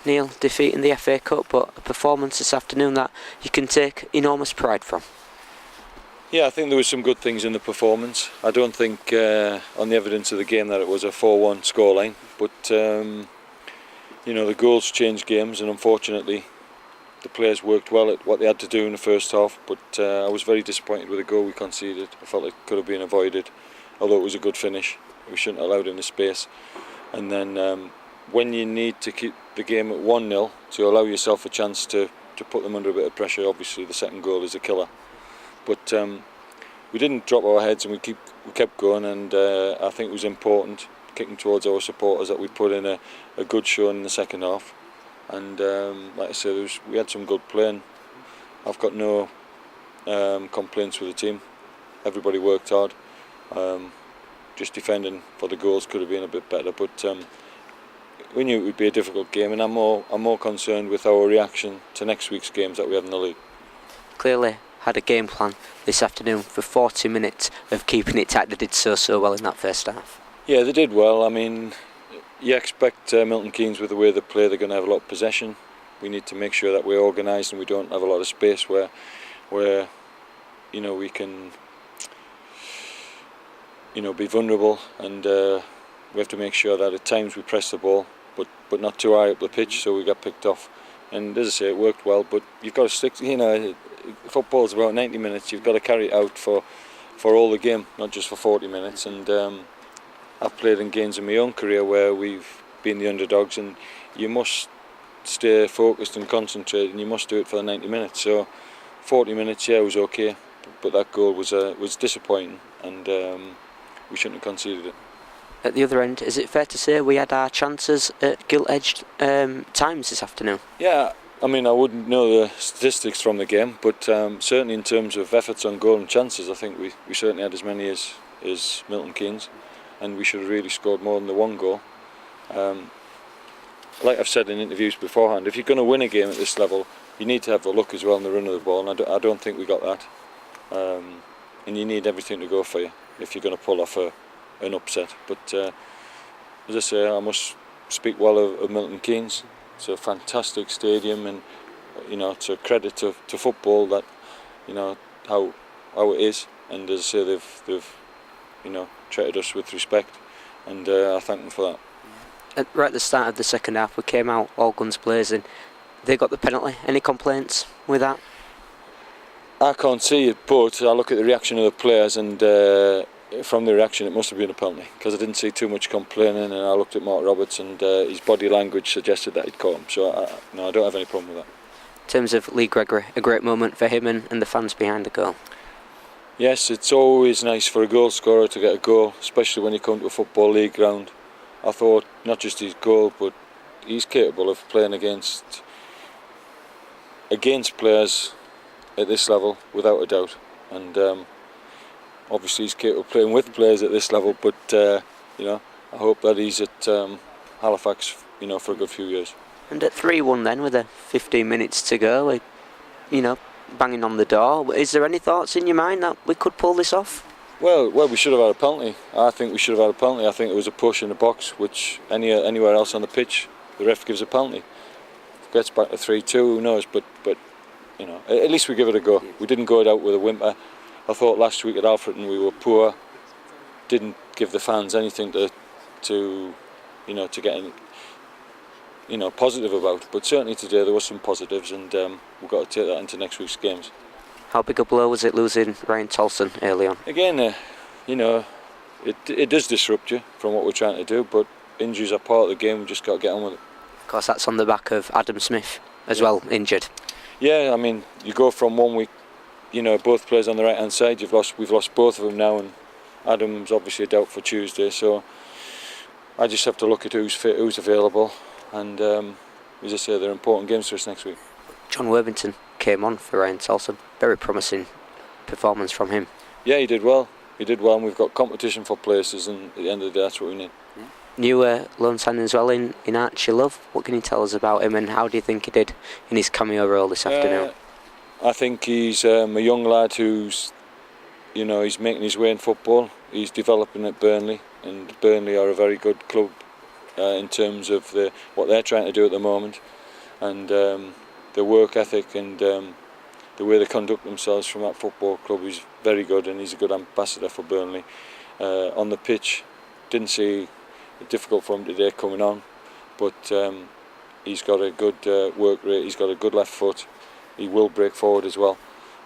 Neil, defeat in the FA Cup, but a performance this afternoon that you can take enormous pride from. Yeah, I think there were some good things in the performance. I don't think on the evidence of the game that it was a 4-1 scoreline, but the goals change games, and unfortunately the players worked well at what they had to do in the first half, but I was very disappointed with the goal we conceded. I felt it could have been avoided, although it was a good finish. We shouldn't have allowed in the space. And then when you need to keep the game at 1-0 to allow yourself a chance to put them under a bit of pressure, obviously the second goal is a killer. But we didn't drop our heads, and we kept going, and I think it was important, kicking towards our supporters, that we put in a good showing in the second half. And like I said, we had some good playing. I've got no complaints with the team. Everybody worked hard. Just defending for the goals could have been a bit better, but we knew it would be a difficult game, and I'm more concerned with our reaction to next week's games that we have in the league. Clearly had a game plan this afternoon for 40 minutes of keeping it tight. They did so well in that first half. Yeah, they did well. I mean, you expect Milton Keynes, with the way they play, they're going to have a lot of possession. We need to make sure that we're organised and we don't have a lot of space where we can be vulnerable, and we have to make sure that at times we press the ball, but not too high up the pitch, so we got picked off. And as I say, it worked well, but you've got to stick to, football's about 90 minutes. You've got to carry it out for all the game, not just for 40 minutes. And I've played in games in my own career where we've been the underdogs, and you must stay focused and concentrate, and you must do it for the 90 minutes. So 40 minutes, yeah, was okay, but that goal was disappointing, and we shouldn't have conceded it. At the other end, is it fair to say we had our chances at gilt-edged times this afternoon? Yeah, I mean, I wouldn't know the statistics from the game, but certainly in terms of efforts on goal and chances, I think we certainly had as many as Milton Keynes, and we should have really scored more than the one goal. Like I've said in interviews beforehand, if you're going to win a game at this level, you need to have the luck as well in the run of the ball, and I don't think we got that. And you need everything to go for you if you're going to pull off an upset. But as I say, I must speak well of Milton Keynes. It's a fantastic stadium, and it's a credit to football that how it is. And as I say, they've treated us with respect, and I thank them for that. Right at the start of the second half, we came out all guns blazing. They got the penalty. Any complaints with that? I can't see it, but I look at the reaction of the players, and from the reaction it must have been a penalty, because I didn't see too much complaining, and I looked at Mark Roberts, and his body language suggested that he'd caught him, so I don't have any problem with that. In terms of Lee Gregory, a great moment for him and the fans behind the goal. Yes, it's always nice for a goal scorer to get a goal, especially when you come to a Football League ground. I thought not just his goal, but he's capable of playing against players at this level, without a doubt. And obviously he's capable of playing with players at this level, but I hope that he's at Halifax for a good few years. And at 3-1 then, with 15 minutes to go, banging on the door, is there any thoughts in your mind that we could pull this off? Well, we should have had a penalty. I think we should have had a penalty. I think it was a push in the box, which anywhere else on the pitch, the ref gives a penalty. If it gets back to 3-2, who knows? But at least we give it a go. We didn't go out with a whimper. I thought last week at Alfreton we were poor. Didn't give the fans anything to get positive about. But certainly today there were some positives, and we've got to take that into next week's games. How big a blow was it losing Ryan Tolson early on? Again, it does disrupt you from what we're trying to do, but injuries are part of the game. We just got to get on with it. Of course, that's on the back of Adam Smith as well, injured. Yeah, I mean, you go from 1 week, both players on the right hand side. We've lost both of them now, and Adam's obviously a doubt for Tuesday. So I just have to look at who's fit, who's available, and as I say, they're important games for us next week. John Worthington came on for Ryan Tolson. Very promising performance from him. Yeah, he did well. And we've got competition for places, and at the end of the day, that's what we need. Yeah. New loan signing as well in Archie Love. What can you tell us about him, and how do you think he did in his cameo role this afternoon? I think he's a young lad who's, he's making his way in football. He's developing at Burnley, and Burnley are a very good club in terms of what they're trying to do at the moment, and the work ethic and the way they conduct themselves from that football club is very good, and he's a good ambassador for Burnley. On the pitch, didn't see it difficult for him today coming on, but he's got a good work rate, he's got a good left foot, he will break forward as well,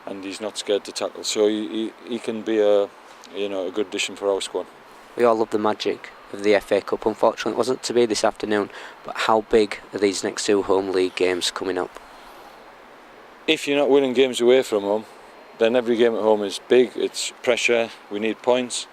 and he's not scared to tackle, so he can be a good addition for our squad. We all love the magic of the FA Cup. Unfortunately it wasn't to be this afternoon, but how big are these next 2 home league games coming up? If you're not winning games away from home, then every game at home is big, it's pressure, we need points,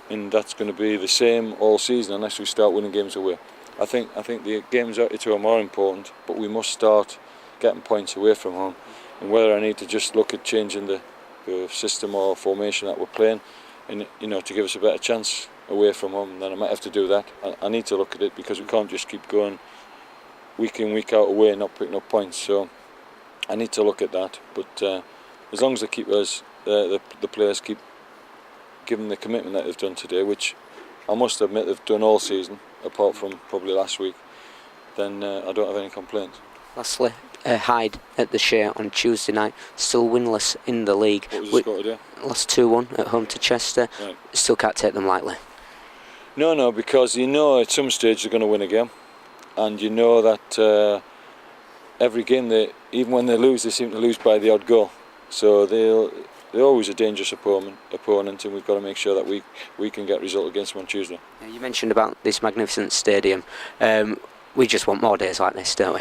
and that's going to be the same all season unless we start winning games away. I think the games at home are important, but we must start getting points away from home. And whether I need to just look at changing the system or formation that we're playing, and to give us a better chance away from home, then I might have to do that. I need to look at it because we can't just keep going week in, week out away and not picking up points. So I need to look at that. But as long as the keepers, the players keep giving the commitment that they've done today, which I must admit they've done all season, apart from probably last week, then I don't have any complaints. Lastly, Hyde at the Shea on Tuesday night, still winless in the league. What was the score today? Lost 2-1 at home to Chester. Right. Still can't take them lightly. No, because at some stage they're going to win a game, and that every game, even when they lose, they seem to lose by the odd goal. So they're always a dangerous opponent, and we've got to make sure that we can get a result against them on Tuesday. You mentioned about this magnificent stadium. We just want more days like this, don't we?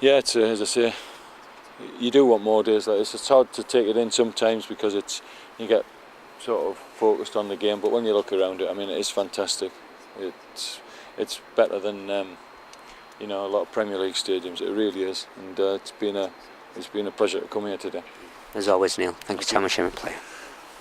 Yeah, it's, as I say, you do want more days like this. It's hard to take it in sometimes because you get sort of focused on the game, but when you look around it, I mean, it is fantastic. It's better than a lot of Premier League stadiums. It really is, and it's been a pleasure to come here today. As always, Neil, thank you so much for playing.